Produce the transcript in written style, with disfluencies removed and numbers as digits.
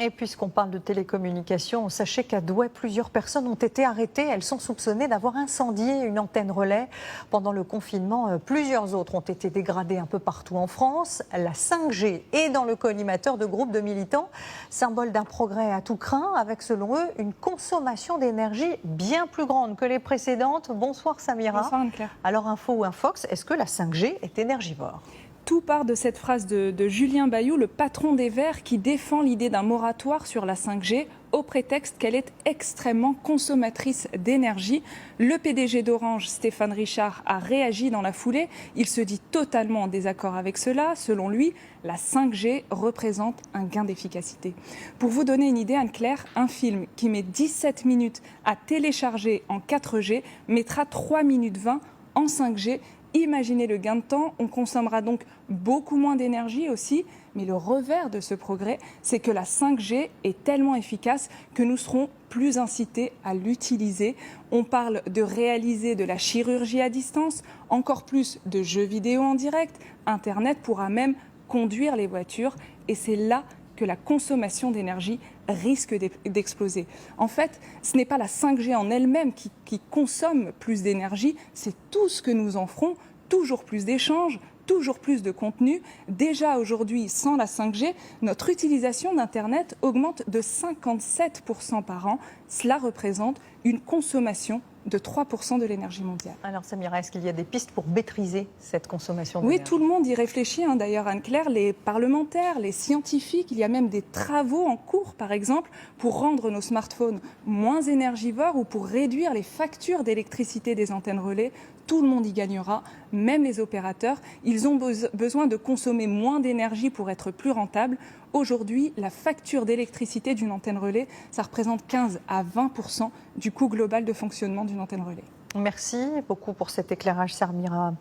Et puisqu'on parle de télécommunications, sachez qu'à Douai, plusieurs personnes ont été arrêtées. Elles sont soupçonnées d'avoir incendié une antenne relais pendant le confinement. Plusieurs autres ont été dégradées un peu partout en France. La 5G est dans le collimateur de groupes de militants, symbole d'un progrès à tout crin, avec selon eux une consommation d'énergie bien plus grande que les précédentes. Bonsoir Samira. Bonsoir Anne-Claire. Alors Info ou Infox, est-ce que la 5G est énergivore ? Tout part de cette phrase de Julien Bayou, le patron des Verts, qui défend l'idée d'un moratoire sur la 5G au prétexte qu'elle est extrêmement consommatrice d'énergie. Le PDG d'Orange, Stéphane Richard, a réagi dans la foulée. Il se dit totalement en désaccord avec cela. Selon lui, la 5G représente un gain d'efficacité. Pour vous donner une idée, Anne-Claire, un film qui met 17 minutes à télécharger en 4G mettra 3 minutes 20 en 5G. Imaginez le gain de temps, on consommera donc beaucoup moins d'énergie aussi, mais le revers de ce progrès, c'est que la 5G est tellement efficace que nous serons plus incités à l'utiliser. On parle de réaliser de la chirurgie à distance, encore plus de jeux vidéo en direct. Internet pourra même conduire les voitures et c'est là que la consommation d'énergie risque d'exploser. En fait, ce n'est pas la 5G en elle-même qui consomme plus d'énergie, c'est tout ce que nous en ferons, toujours plus d'échanges, toujours plus de contenu. Déjà aujourd'hui, sans la 5G, notre utilisation d'Internet augmente de 57% par an. Cela représente une consommation de 3% de l'énergie mondiale. Alors Samira, est-ce qu'il y a des pistes pour maîtriser cette consommation d'énergie ? Oui, tout le monde y réfléchit. D'ailleurs, Anne-Claire, les parlementaires, les scientifiques, il y a même des travaux en cours, par exemple, pour rendre nos smartphones moins énergivores ou pour réduire les factures d'électricité des antennes relais. Tout le monde y gagnera, même les opérateurs. Ils ont besoin de consommer moins d'énergie pour être plus rentables. Aujourd'hui, la facture d'électricité d'une antenne relais, ça représente 15 à 20% du coût global de fonctionnement d'une antenne relais. Merci beaucoup pour cet éclairage, Samira.